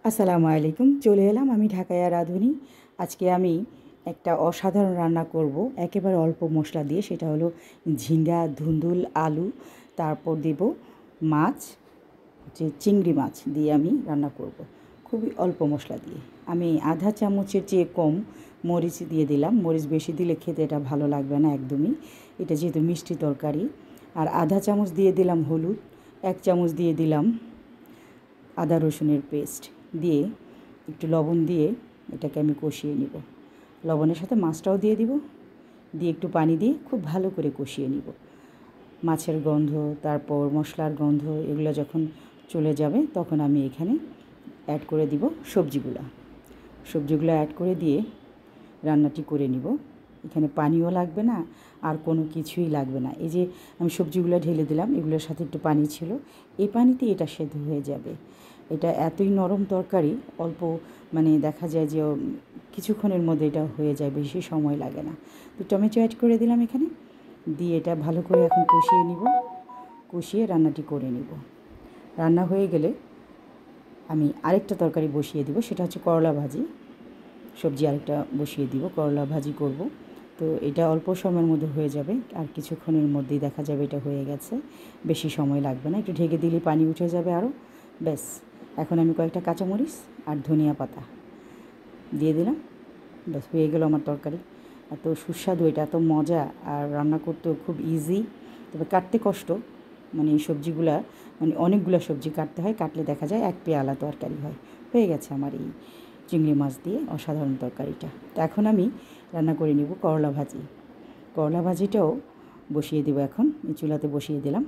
আসসালামু আলাইকুম। চলে এলাম আমি ঢাকায় রাঁধুনি। আজকে আমি একটা অসাধারণ রান্না করব একেবারে অল্প মশলা দিয়ে। সেটা হলো ঝিঙ্গা, ধুন্দুল, আলু, তারপর দেব মাছ, যে চিংড়ি মাছ দিয়ে আমি রান্না করব খুবই অল্প মশলা দিয়ে। আমি আধা চামচের চেয়ে কম মরিচ দিয়ে দিলাম। মরিচ বেশি দিলে খেতে এটা ভালো লাগবে না একদমই, এটা যেহেতু মিষ্টি তরকারি। আর আধা চামচ দিয়ে দিলাম হলুদ, 1 চামচ দিয়ে দিলাম আদা রসুনের পেস্ট দিয়ে একটু লবণ দিয়ে এটাকে আমি কষিয়ে নিব। লবণের সাথে মাছটাও দিয়ে দিব, দিয়ে একটু পানি দিয়ে খুব ভালো করে কষিয়ে নিব। মাছের গন্ধ, তারপর মশলার গন্ধ এগুলো যখন চলে যাবে তখন আমি এখানে অ্যাড করে দিব সবজিগুলো অ্যাড করে দিয়ে রান্নাটি করে নিব। এখানে পানিও লাগবে না, আর কোনো কিছুই লাগবে না। এই যে আমি সবজিগুলো ঢেলে দিলাম, এগুলোর সাথে একটু পানি ছিল, এই পানিতেই এটা সেদ্ধ হয়ে যাবে। এটা এতই নরম তরকারি, অল্প দেখা যায় যে কিছুক্ষণের মধ্যে এটা হয়ে যায়, বেশি সময় লাগে না। তো টমেটো অ্যাড করে দিলাম এখানে, দিয়ে এটা ভালো করে এখন কষিয়ে রান্নাটি করে নিব। রান্না হয়ে গেলে আমি আরেকটা তরকারি বসিয়ে দিব, সেটা হচ্ছে করলা ভাজি। সবজি আরেকটা বসিয়ে দিব, করলা ভাজি করব। তো এটা অল্প সময়ের মধ্যে হয়ে যাবে, আর কিছুক্ষণের মধ্যেই দেখা যাবে এটা হয়ে গেছে, বেশি সময় লাগবে না। একটু ঢেকে দিলে পানি উঠে যাবে আরও, ব্যাস। এখন আমি কয়েকটা কাঁচামরিচ আর ধনিয়া পাতা দিয়ে দিলাম, ব্যাস হয়ে গেল আমার তরকারি। এত সুস্বাদু, এটা এত মজা, আর রান্না করতেও খুব ইজি, তবে কাটতে কষ্ট। এই সবজিগুলা অনেকগুলো সবজি কাটতে হয়, কাটলে দেখা যায় 1 পেয়ালা তরকারি হয়। হয়ে গেছে আমার এই চিংড়ি মাছ দিয়ে অসাধারণ তরকারিটা। তো এখন আমি রান্না করে নেব করলা ভাজিটাও বসিয়ে দেবো। এখন এই চুলাতে বসিয়ে দিলাম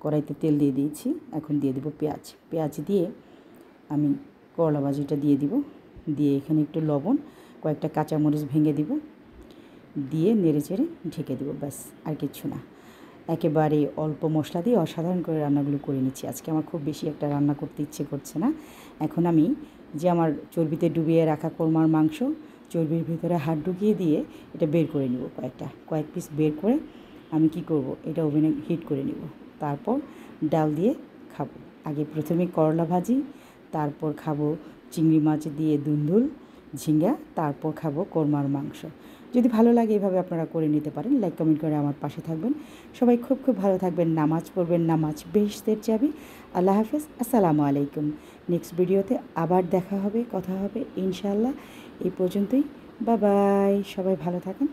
কড়াইতে তেল দিয়ে দিয়েছি। এখন দিয়ে দেবো পেঁয়াজ দিয়ে আমি করলা ভাজিটা দিয়ে দিব, দিয়ে এখানে একটু লবণ, কয়েকটা কাঁচামরিচ ভেঙে দিব, দিয়ে নেড়েচেড়ে ঢেকে দেবো, ব্যাস। আর কিচ্ছু না, একেবারে অল্প মশলা দিয়ে অসাধারণ করে রান্নাগুলো করে নিচ্ছি। আজকে আমার খুব বেশি একটা রান্না করতে ইচ্ছে করছে না। এখন আমি যে আমার চর্বিতে ডুবিয়ে রাখা কোরমার মাংস, চর্বির ভিতরে হাত ঢুকিয়ে দিয়ে এটা বের করে নিব, কয়েক পিস বের করে আমি কি করব, এটা ওভেনে হিট করে নিব। তারপর ডাল দিয়ে খাবো। আগে প্রথমে করলা ভাজি, তারপর খাবো চিংড়ি মাছ দিয়ে দুন্দুল, ঝিঙ্গা, তারপর খাবো কোরমার মাংস। যদি ভালো লাগে এভাবে আপনারা করে নিতে পারেন। লাইক কমেন্ট করে আমার পাশে থাকবেন। সবাই খুব খুব ভালো থাকবেন, নামাজ পড়বেন, নামাজ বেহেশতের চাবি। আল্লাহ হাফেজ, আসসালামু আলাইকুম। নেক্সট ভিডিওতে আবার দেখা হবে, কথা হবে ইনশাআল্লাহ। এই পর্যন্তই, বাই বাই। সবাই ভালো থাকেন।